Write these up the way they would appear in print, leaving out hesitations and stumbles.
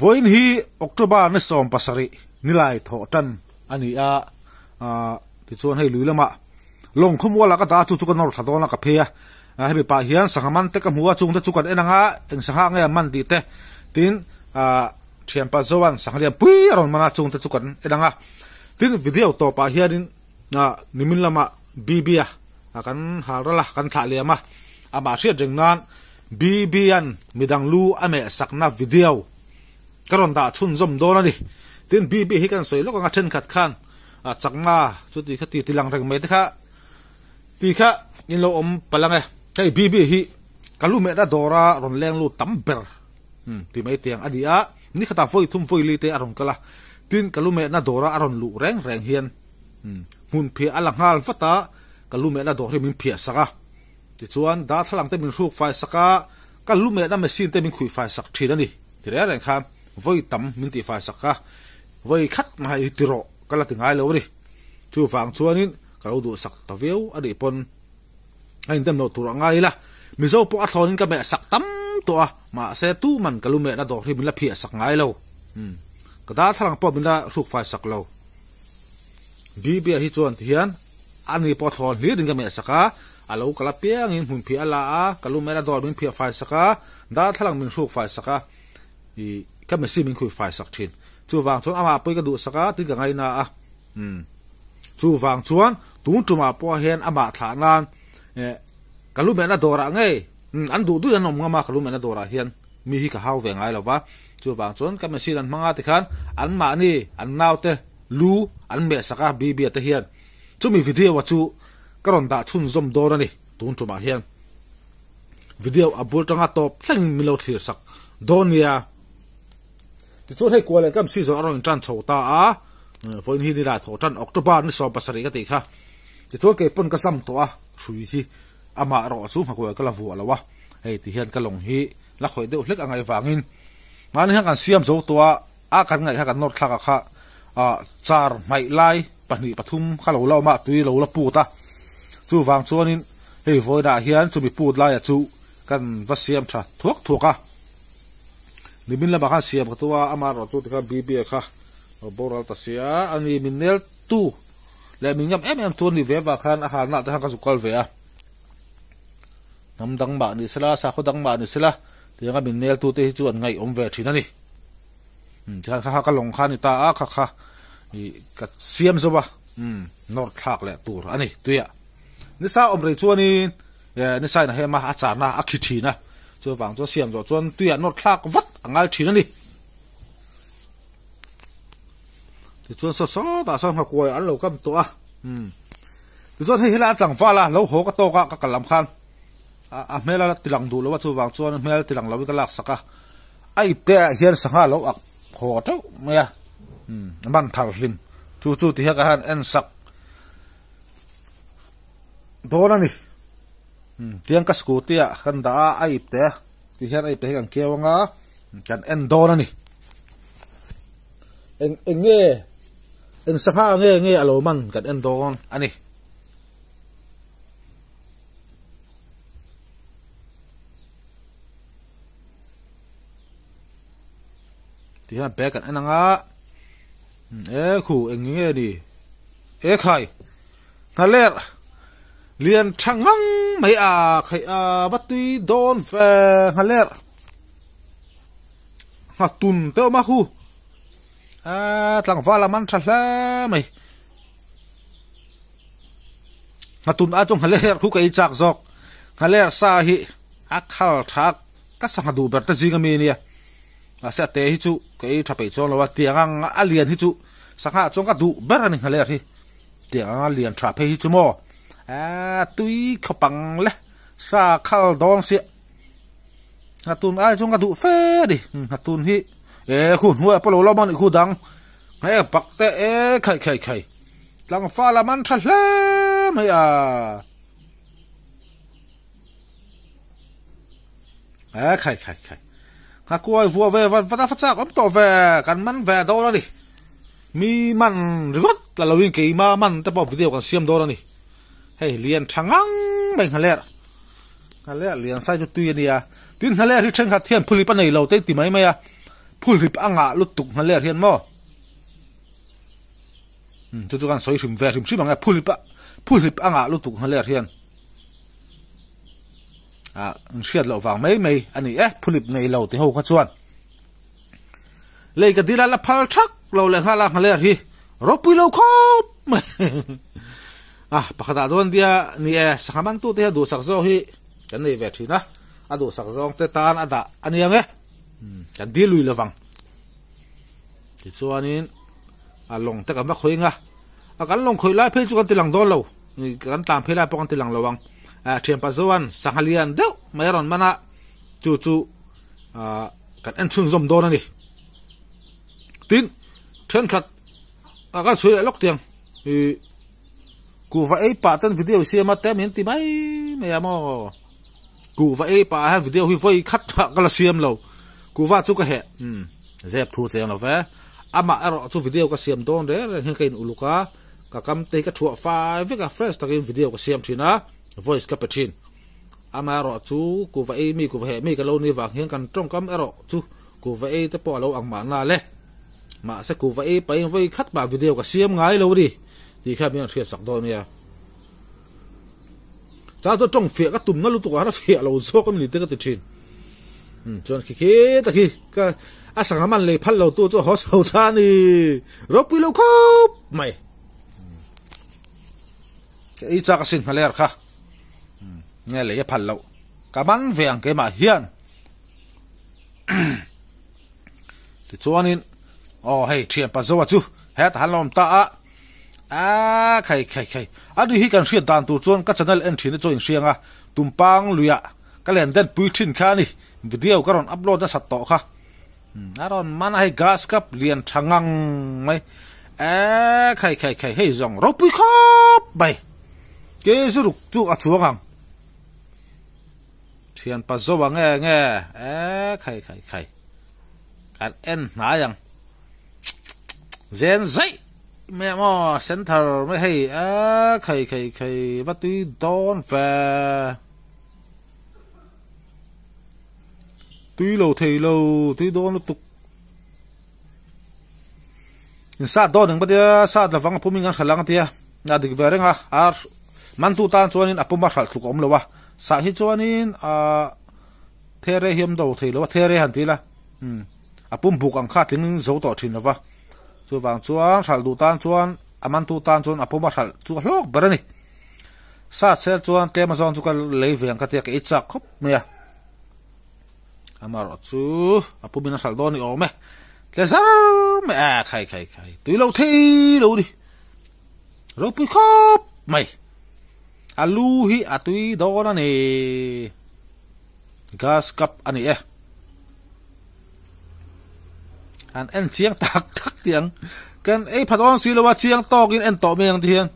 voin hi October na som pasari nilai tho tan ani a ti chuan hei luilama long khum wala ka ta chu chu kan nor thadona ka phea hemi pa hian sangaman te ka muwa chung te chu kan enanga eng sanga nge man ti te tin thiam pa zowan sangliam pui ron mana chung te chu kan enanga tin video to pa hianin nimin lama bibia kan harala kan thaliama ama sia jengnan bibian midang lu ame sakna video karon da chun zom dona ni tin bibi hi kan soi lo ka then khat khan chakma chu ti khati tilang reng me te kha ti kha in lo om palange kai bibi hi kalume da dora ron leng lu tamber ti mai tiang adia ni khata foi thum foi li te aron kala tin kalume na dora aron lu reng reng hian hun phi alangal fata kalume na dor min phia saka ti chuan da thalang te min ruk fai saka kalume na machine te min khui fai sak thina ni ti re reng kham voi tam min ti fai saka voi khat mai tiro kala ti ngai lo ri chu wang chuanin kalau du sak taveu adi pon ain tem no tur ngai la mizo po athonin ka me sak tam to ma se tu man kalume na dor min la phia sak ngai lo kada thalang po min la ruk fai sak lo bibia hi chuan hian ani po thon hi ding ka me saka alo kala piang in hun phi ala a kalume na dor min phia fai saka da thalang min ruk fai saka i ka me si min khui fai sak thin chu wang chuan ama poi ka du saka ti ka ngai na a chu wang chuan tu tuma po hian ama thla nan kalume na dora ngai an du an nom ngama kalume na dora hian mi hi ka hau ve ngai lawa chu wang chuan ka me si an manga ti khan an ma ni an naute lu an me saka bibi te hian chumi video wa chu karon da chun zom dora ni tu tuma hian video abul tanga top thleng milo thlir sak donia ti chu hei kwale kam si zo aron tran chhota a voin hi ni la tho tran October ni so pasari ka ti kha ti chu ke pon ka sam to a thui hi ama ro chu ma ko ka la vu alawa hei ti hian ka long hi la khoi deuh hlek angai wangin mani han kan siam zo to a kan ngai ha kan nor thlaka kha char mai lai pani pathum kha lo ma tui lo la pu ta chu wang chuanin hei voi da hian chu mi put lai a chu kan va siam tha thuak thuaka nimin la ba kha siam ka to ama ro chu ka bibi kha boral ta sia ani minel tu le mingam em tu ni ve ba khan a ha na ta ka zukal ve a nam dang ba ni sala sa kho dang ba ni sala ti nga minel tu te chu an ngai om ve thina ni jan kha ka long kha ni ta a kha kha i ka siam zo ba nor thak le tur ani tuya ni sa om re chuani ni sai na he ma a cha na a khi thi na chu wang chu siam zo chuan tuya nor thak vat angal thina ni chuan so ta sang ha koi an lo kam to a chuan hei hela tlang fa la lo ho ka to ka kalam khan a mela tilang du lo wa chu wang chuan mel tilang lo ka lak saka ai te hian sanga lo ak ho to me ya man thar hlim chu ti ha ka han en sak dona ni tiang ka scooty a kan da ai te ti hian ai te kan kewanga kan en dona ni enge en saka nge alo man kan en don ani ti ha be kan enanga khu enge ni khai ngaler lian thangang mai a khai a batui don fe ngaler ha tun te ma khu tlang vala man thla mai hatun a chung haler khu kai chak jok haler sa hi akhal thak ka sang du ber ta jinga mi nia asa te hi chu kai thape chong lawa tiangang alian hi chu sanga chong ka du ber ani haler hi tiang alian thape hi chu mo tui khopang le sa khal dong si hatun a chung ka du fe di hatun hi khu nuôi apolo lo man khu dang pak te khai tlang fa la man thla mai khai ka koi vua ve va fa chak om to ve kan man ve do la ni mi man rigot la lawin ke ma man ta po video kan siam do la ni hei lian thangang mai haler lian sai ju tu ya tin haler hi chen kha thian phuli pa nei lo te ti mai mai phul hip anga lutuk na ler hian mo chu kan soi rim ve rim sim anga phul hip anga lutuk na ler hian siat lo wang mai ani phul hip nei lo te ho kha chuan lei ka dila la phal thak lo le khala na ler hi ropui lo khop pakata don dia ni sakaman tu te du sak zo hi kan nei ve thina adu sak zong te tan ada aniang kan di lui lawang ti chuanin long te kam khoinga kan long khoi lai phe chu kan tilang don lo ni kan tam phe lai pok kan tilang lawang thiam pa zoan sanghalian deuh mairon mana chu kan en chun zom don ani tin then khat kan sui lok tiang ku va ei pa tan video siama te min ti mai me amo ku va ei pa ha video hi voi khat kala siam lo ku va chu ka he zep thu cheng lo ve ama aro chu video ka siam don re hin kain uluka ka kam te ka thua fa ve ka fresh takin video ka siam thina voice ka pachin ama aro chu ku va ei mi ku va he mi ka lo ni wang hin kan trong kam aro chu ku va ei te po lo ang ma na le ma se ku va ei pa in voi khat ba video ka siam ngai lo ri đi khai miếng thiệt sắc đôi nè, cha tôi trồng phệ các tùm nó lúc tụi nó phệ lâu số cái mình tới cái tự chín, cho nên khi ta khi cái sáng man lấy phát lâu tôi cho họ sầu cha nè, rồi bị lâu khóc mày, cái cha cái sinh phải lấy ra, nghe lấy phát lâu, cái man vàng cái mà hiền, thì cho nên, hey chuyện bắt đầu chú, hết hắn làm ta khai adu hi kan rian dan tu chuan ka channel en thina join rianga tumpang luya ka len den pui thin kha ni video ka ron upload na sat to kha aron man hai gas kap lian thangang mai khai hei zong ro pui khop bai ke zuruk chu a chuangang thian pa zo nge khai kan en na yang zen zai mẹ mò center mới hay khai bắt túi đón về túi lâu thầy lâu túi đón nó tục sát đón đừng bắt dia sát là vắng phụ mình ăn khả năng tia nhà được về đấy ha man tu tan cho nên apum bắt khalt thuộc om lâu à sát hết cho nên thế re hiểm đầu thầy lâu thế re hẳn tí là apum buộc ăn khát tiếng dấu tỏ thìn là chu wang chuan thal du tan chuan aman tu tan chuan apoma thal chu hlok berani sa sel chuan te ma zon chu ka leiveng ka te ka ichak khop me amar chu apumina thal doni o me le zar me khai tui lo thei lo di ro pui khop mai alu hi atui dona ne gas cup ani an en chiang tak tiang kan ei phaton silowa chiang tok in en to meng thian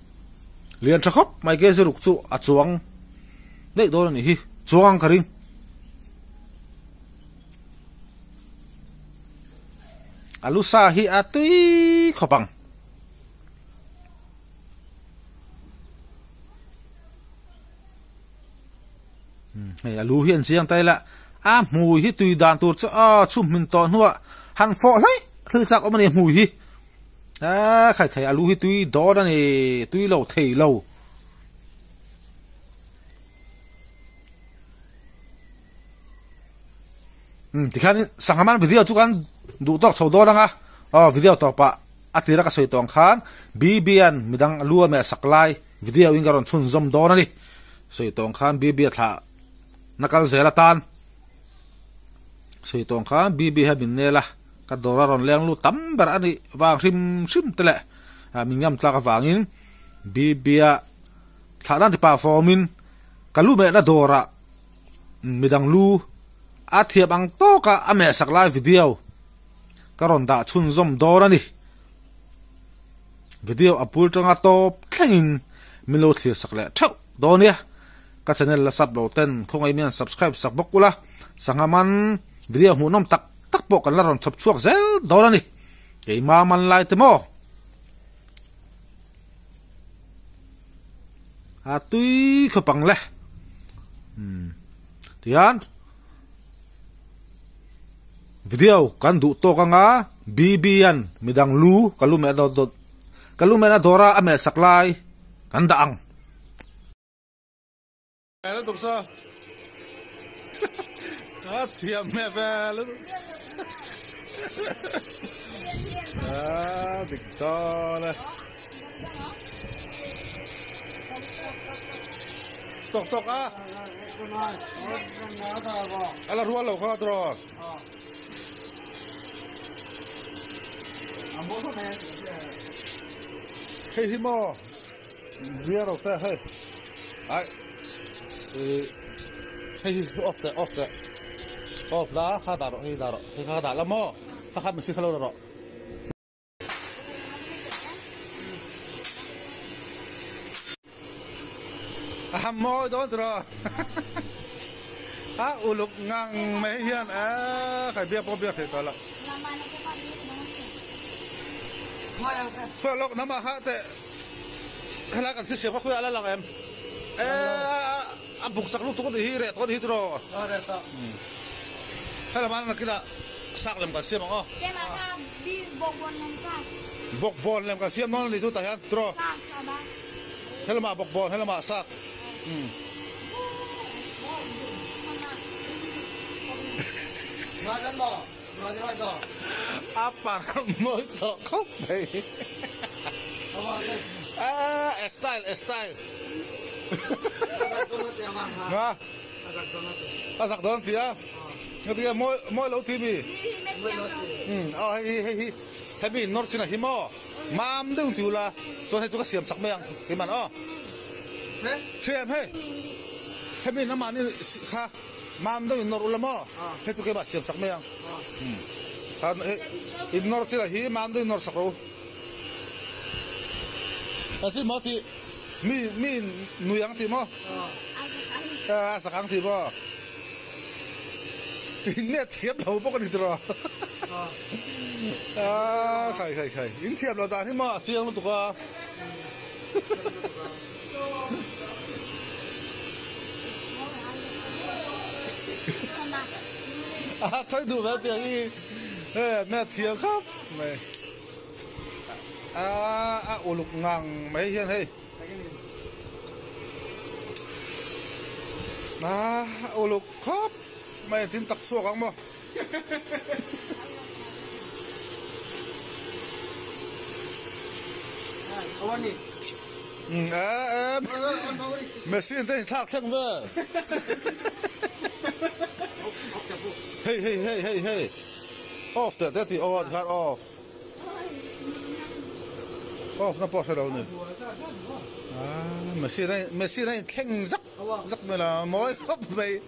lian thakop mai ge zuruk chu a chuang nei do ni hi chuang karing alusa hi atui khopang hey alu hian chiang tai la mui hi tui dan tur chu chum min to nuwa han fo lai thư chắc ông này mùi hi khai alu hi tui đó đó này tui lâu thầy lâu thì khán sang ham video chú kan đủ tóc sầu đó đang video tóc pa atira ka soi tong khan bibian midang alu me saklai video ingaron chun zom đó na ni soi tong khan bibi tha nakal zera tan soi tong khan bibi ha bin ne la ka dora ron leng lu tam bar ani wang rim tele min ngam tla ka wangin bibia thana di pa formin kalu me na dora midang lu athiam ang to ka ame sak live video karon da chun zom dora ni video apul tanga top thlengin milo thlir sak le thau donia ka channel la sub lo ten khongai mian subscribe sak bokula sangaman video hu nom tak po kan laron chop chuak zel dona ni ke ma man lai te mo tui khopang le tian video kan du to ka nga bibian midang lu kalume na dora ame saklai kan daang Hello doksa tiam me vel diktole tok ala ruwa lo kha tro hey himo bia ro ta hey ai hey off da kha da ro hey kha da la mo kha mi si khalo ro mo đó rồi uluk ngang mấy hiền phải biết có biết thì có là phải lộc nằm mà thế hay là cần xếp khoe là em bục sạc lúc tôi có đi rẻ có đi rồi hay là mana kita sak lem kasih mang oh bok bon lem kasih mang itu tahan terus hay là mà bok bon hay là mà sak apa mau itu kopi style nah asak don dia ngerti mau laut TV oh hebi nor cina himo mam dong tiula so itu kan siam sak meyang gimana oh siam hebi nama ni kah mam dong nor ulama itu kayak siam sak meyang kan nor cina hi mam dong nor sakro nanti mau ti mi nuyang ti mo sakang ti mo ini tiap lau pokok itu loh kai ini tiap lau dah ni mah siang tu kah saya tu berarti lagi nak tiap kap uluk ngang mấy hiền hey uluk kap mày tin tắc xua không mo Messi đây thắc thắc vợ hey off that the off cut off nó bỏ ra đâu nữa Messi đây khen rắc này là mối khóc vậy